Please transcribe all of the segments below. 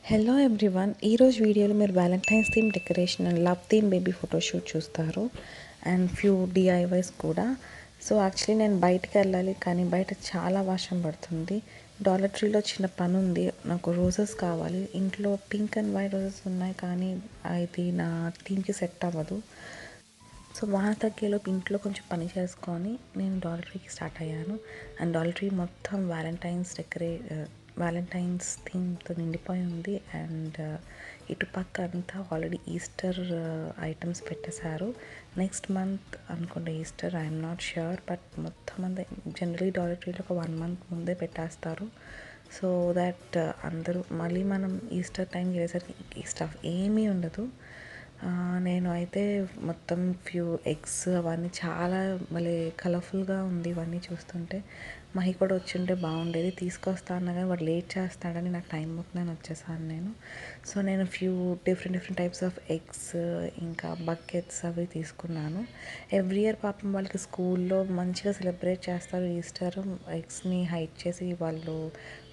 Hello everyone, ఈరోజు వీడియోలో మీరు Valentine's theme decoration and love theme baby photoshoot చూస్తారు అండ్ ఫ్యూ డిఐవైస్ కూడా. సో యాక్చువల్లీ నేను బయటకు వెళ్ళాలి, కానీ బయట చాలా వర్షం పడుతుంది. డాలర్ ట్రీలో చిన్న పని ఉంది, నాకు రోజెస్ కావాలి. ఇంట్లో పింక్ అండ్ వైట్ రోజెస్ ఉన్నాయి, కానీ అది నా థీమ్కి సెట్ అవ్వదు. సో వాన తగ్గేలోపు ఇంట్లో కొంచెం పని చేసుకొని నేను డాలర్ ట్రీకి స్టార్ట్ అయ్యాను. అండ్ డాలర్ ట్రీ మొత్తం వ్యాలంటైన్స్ థీమ్తో నిండిపోయి ఉంది. అండ్ ఇటుపక్క అంతా ఆల్రెడీ ఈస్టర్ ఐటమ్స్ పెట్టేశారు. నెక్స్ట్ మంత్ అనుకుంటే Easter, I'm not sure, but మొత్తం అంతా జనరలీ డాలర్ ట్రీలో ఒక 1 month ముందే పెట్టేస్తారు. సో దట్ అందరూ మళ్ళీ మనం ఈస్టర్ టైంకి వెళ్ళేసరికి ఈ స్టఫ్ ఏమీ ఉండదు. నేను అయితే మొత్తం ఫ్యూ ఎగ్స్ అవన్నీ చాలా మళ్ళీ కలర్ఫుల్గా ఉంది. ఇవన్నీ చూస్తుంటే మహి కూడా వచ్చుంటే బాగుండేది, తీసుకొస్తా అన్నా కానీ వాడు లేట్ చేస్తాడని నాకు టైం అవుతుందని వచ్చేసాను నేను. సో నేను few different types of eggs, ఇంకా బకెట్స్ అవి తీసుకున్నాను. ఎవ్రీ ఇయర్ పాపం వాళ్ళకి స్కూల్లో మంచిగా సెలబ్రేట్ చేస్తారు ఈస్టర్. ఎగ్స్ని హైడ్ చేసి వాళ్ళు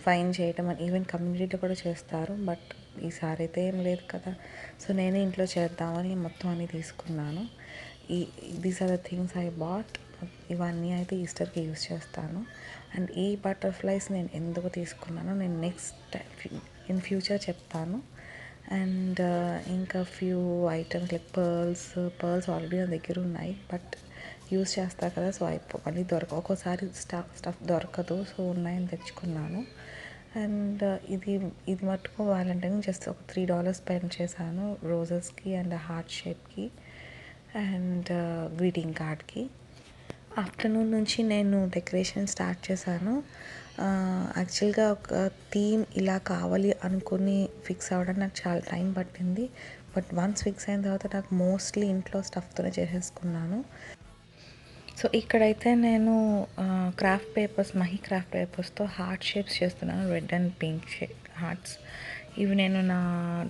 ఫైన్ చేయటం అని ఈవెన్ కమ్యూనిటీలో కూడా చేస్తారు. బట్ ఈసారి అయితే ఏం లేదు కదా, సో నేనే ఇంట్లో చేద్దామని మొత్తం అన్నీ తీసుకున్నాను. These are the things I bought. ఇవన్నీ అయితే ఈస్టర్కి యూస్ చేస్తాను. అండ్ ఈ బటర్ఫ్లైస్ నేను ఎందుకు తీసుకున్నానో నేను నెక్స్ట్ ఇన్ ఫ్యూచర్ చెప్తాను. అండ్ ఇంకా few items like pearls already నా దగ్గర ఉన్నాయి, బట్ యూస్ చేస్తా కదా, సో మళ్ళీ ఒక్కోసారి స్టఫ్ దొరకదు, సో ఉన్నాయని తెచ్చుకున్నాను. అండ్ ఇది మట్టుకు వ్యాలంటైన్ జస్ట్ ఒక $3 స్పెండ్ చేశాను రోజెస్కి అండ్ హార్ట్ షేప్కి అండ్ గ్రీటింగ్ కార్డ్కి. ఆఫ్టర్నూన్ నుంచి నేను డెకరేషన్ స్టార్ట్ చేశాను. యాక్చువల్గా ఒక థీమ్ ఇలా కావాలి అనుకుని ఫిక్స్ అవ్వడానికి నాకు చాలా టైం పట్టింది. బట్ వన్స్ ఫిక్స్ అయిన తర్వాత నాకు మోస్ట్లీ ఇంట్లో స్టఫ్తోనే చేసేసుకున్నాను. సో ఇక్కడైతే నేను మహి క్రాఫ్ట్ పేపర్స్తో హార్ట్ షేప్స్ చేస్తున్నాను, రెడ్ అండ్ పింక్ హార్ట్స్. ఇవి నేను నా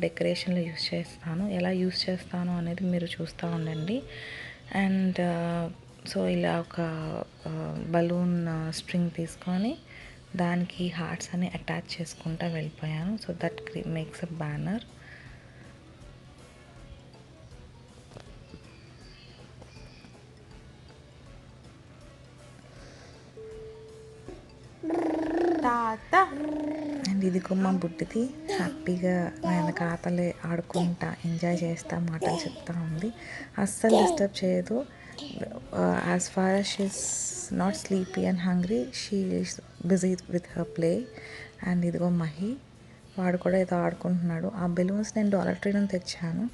డెకరేషన్లో యూస్ చేస్తాను. ఎలా యూస్ చేస్తాను అనేది మీరు చూస్తూ ఉండండి. అండ్ సో ఇలా ఒక బలూన్ స్ట్రింగ్ తీసుకొని దానికి హార్ట్స్ అని అటాచ్ చేసుకుంటూ వెళ్ళిపోయాను. So that makes a banner. And ఇది మా బుడ్డిది హ్యాపీగా నేను కాపలే ఆడుకుంటా ఎంజాయ్ చేస్తా మాటలు చెప్తా ఉంది. అస్సలు డిస్టర్బ్ చేయదు. As far as she is not sleepy and hungry, she is busy with her play. And ఇదిగో మహి, వాడు కూడా ఏదో ఆడుకుంటున్నాడు. ఆ బెలూన్స్ నేను డాలర్ ట్రీ నుంచి తెచ్చాను.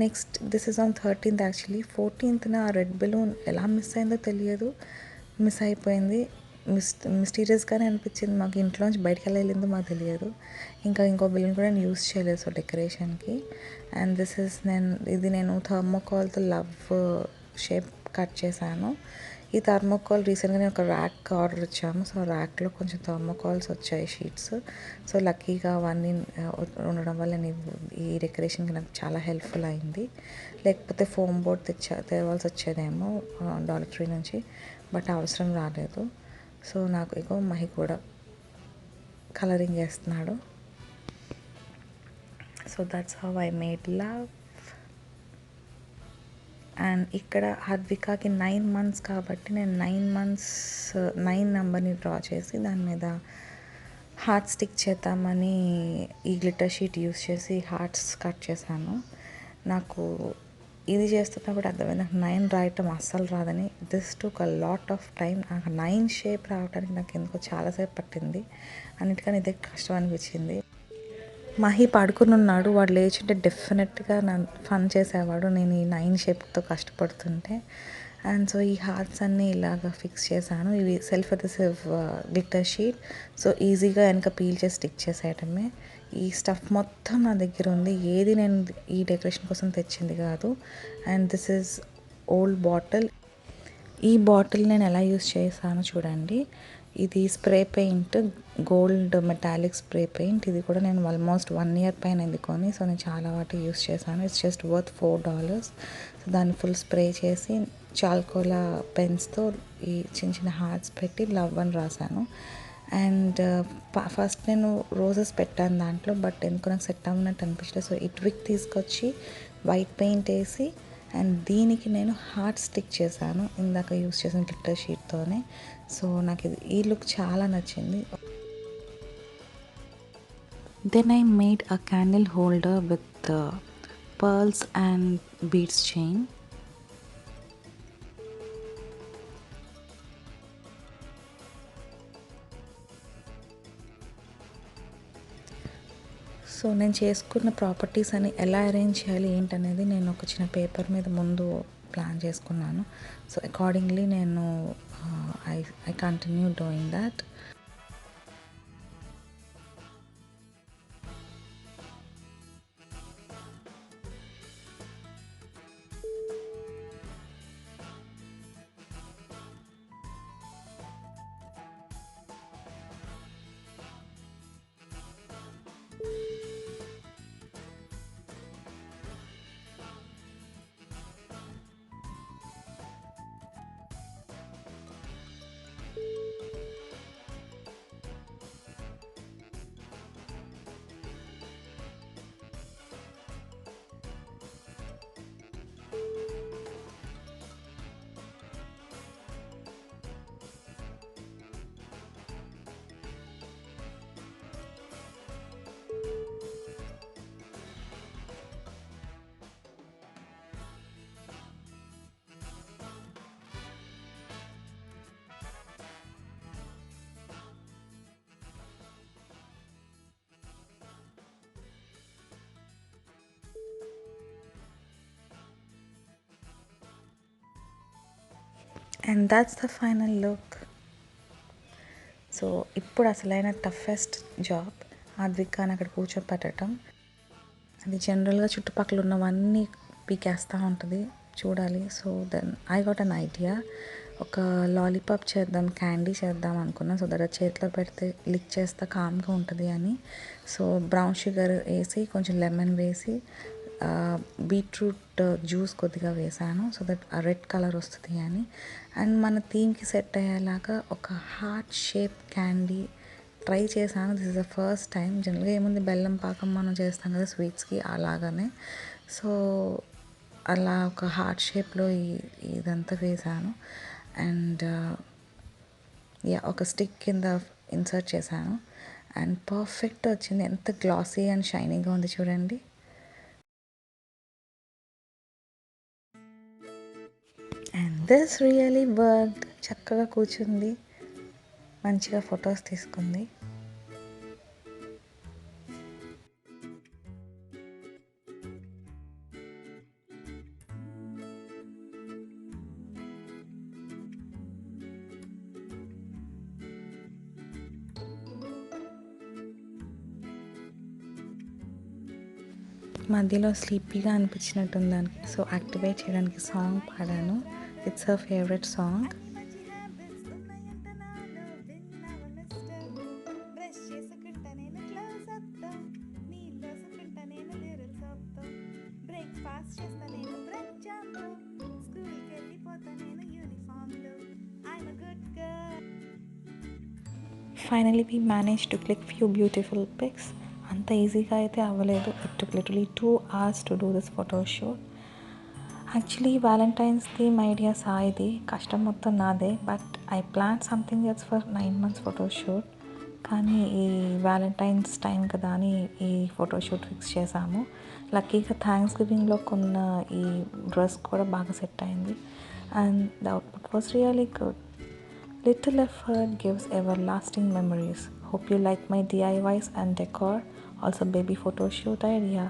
Next this is on 13th. Actually 14th ఆ రెడ్ బెలూన్ ఎలా మిస్ అయిందో తెలియదు, మిస్ అయిపోయింది. మిస్టీరియస్గానే అనిపించింది మాకు. ఇంట్లోంచి బయటకు వెళ్ళిందో మాకు తెలియదు. ఇంకో బెలూన్ కూడా నేను యూస్ చేయలేదు సో డెకరేషన్కి. అండ్ ఇది నేను థర్మోకాల్తో లవ్ షేప్ కట్ చేశాను. ఈ థర్మోకాల్ రీసెంట్గా నేను ఒక ర్యాక్ ఆర్డర్ ఇచ్చాము. సో ర్యాక్లో కొంచెం థర్మోకాల్స్ వచ్చాయి, షీట్స్. సో లక్కీగా అవన్నీ ఉండడం వల్ల ఈ డెకరేషన్కి నాకు చాలా హెల్ప్ఫుల్ అయింది. లేకపోతే ఫోమ్ బోర్డ్ తేవాల్సి వచ్చేదేమో డాలర్ ట్రీ నుంచి, బట్ అవసరం రాలేదు. సో నాకు మహి కూడా కలరింగ్ చేస్తున్నాడు. So that's how I made love. And ఇక్కడ హద్వికాకి 9 months కాబట్టి నేను 9 నెంబర్ని డ్రా చేసి దాని మీద హార్ట్ స్టిక్ చేద్దామని ఈ గ్లిటర్ షీట్ యూస్ చేసి హార్ట్స్ కట్ చేశాను. నాకు ఇది చేస్తున్నప్పుడు అర్థమైంది, నాకు 9 రాయటం అస్సలు రాదని. This took a lot of time. నాకు 9 షేప్ రావడానికి నాకు ఎందుకో చాలాసేపు పట్టింది. అన్నిటికన్నా ఇదే కష్టం అనిపించింది. మహి పడుకుని ఉన్నాడు, వాడు లేచుంటే డెఫినెట్గా ఫన్ చేసేవాడు నేను ఈ 9 షేప్తో కష్టపడుతుంటే. అండ్ సో ఈ హార్ట్స్ అన్నీ ఇలాగ ఫిక్స్ చేశాను. ఇవి self adhesive glitter sheet, so ఈజీగా వెనక పీల్ చేసి స్టిక్ చేసేయటమే. ఈ స్టఫ్ మొత్తం నా దగ్గర ఉంది, ఏది నేను ఈ డెకరేషన్ కోసం తెచ్చింది కాదు. And this is old bottle. ఈ బాటిల్ నేను ఎలా యూస్ చేశాను చూడండి. ఇది spray paint, gold metallic spray paint. ఇది కూడా నేను ఆల్మోస్ట్ 1 year పైన ఎందుకొని, సో నేను చాలా వాటి యూస్ చేశాను. It's just worth $4. సో దాన్ని ఫుల్ స్ప్రే చేసి చాల్కోలా పెన్స్తో ఈ చిన్న హార్ట్స్ పెట్టి లవ్ అని రాశాను. అండ్ ఫస్ట్ నేను రోజెస్ పెట్టాను దాంట్లో, బట్ ఎందుకు నాకు సెట్ అవ్వనట్టు అనిపించలేదు. సో ఈ ట్విక్ తీసుకొచ్చి వైట్ పెయింట్ వేసి అండ్ దీనికి నేను హార్ట్ స్టిక్ చేశాను ఇందాక యూస్ చేసిన గ్లిట్టర్ షీట్తోనే. సో నాకు ఈ లుక్ చాలా నచ్చింది. Then I made a candle holder with pearls and beads chain. So నేను చేసుకున్న ప్రాపర్టీస్ అని ఎలా అరేంజ్ చేయాలి ఏంటనేది నేను ఒక చిన్న పేపర్ మీద ముందు ప్లాన్ చేసుకున్నాను. సో అకార్డింగ్లీ నేను I continue doing that. And that's the final look. So ఇప్పుడు అసలైన టఫెస్ట్ జాబ్ ఆద్వికాని అక్కడ కూర్చోపెట్టడం. అది జనరల్గా చుట్టుపక్కల ఉన్నవన్నీ పీకేస్తూ ఉంటుంది, చూడాలి. So then I got an idea, ఒక లాలీపాప్ చేద్దాం, క్యాండీ చేద్దాం అనుకున్నాను. సో దట్ చేతిలో పెడితే లిక్ చేస్తే కామ్గా ఉంటుంది అని. సో బ్రౌన్ షుగర్ వేసి కొంచెం లెమన్ వేసి బీట్రూట్ జ్యూస్ కొద్దిగా వేసాను, సో దట్ ఆ రెడ్ కలర్ వస్తుంది అని. అండ్ మన థీమ్కి సెట్ అయ్యేలాగా ఒక హార్ట్ షేప్ క్యాండీ ట్రై చేశాను. This is the first time. జనరల్గా ఏముంది, బెల్లం పాకం మనం చేస్తాం కదా స్వీట్స్కి, అలాగనే. సో అలా ఒక హార్ట్ షేప్లో ఇదంతా వేసాను. అండ్ యా ఒక స్టిక్ కింద ఇన్సర్ట్ చేశాను అండ్ పర్ఫెక్ట్ వచ్చింది. ఎంత గ్లాసీ అండ్ షైనీగా ఉంది చూడండి. And this really worked. చక్కగా కూర్చుంది, మంచిగా ఫొటోస్ తీసుకుంది. మధ్యలో స్లీపీగా అనిపించినట్టుంది దానికి, సో యాక్టివేట్ చేయడానికి సాంగ్ పాడాను. It's her favourite song. Finally we manage to click few beautiful pics. అంత ఈజీగా అయితే అవ్వలేదు. It took literally 2 hours to do this photoshoot. Actually valentine's theme idea సాయిది, కష్టం మొత్తం నాదే. But I plan something else for 9 months photoshoot. కానీ ఈ వ్యాలంటైన్స్ టైం కదా అని ఈ ఫోటోషూట్ ఫిక్స్ చేశాము. లక్కీగా థ్యాంక్స్ గివింగ్లో కొన్న ఈ డ్రెస్ కూడా బాగా సెట్ అయింది. And the output was really good. Little effort gives everlasting memories. Hope you like my DIYs and decor, also baby photo shoot idea.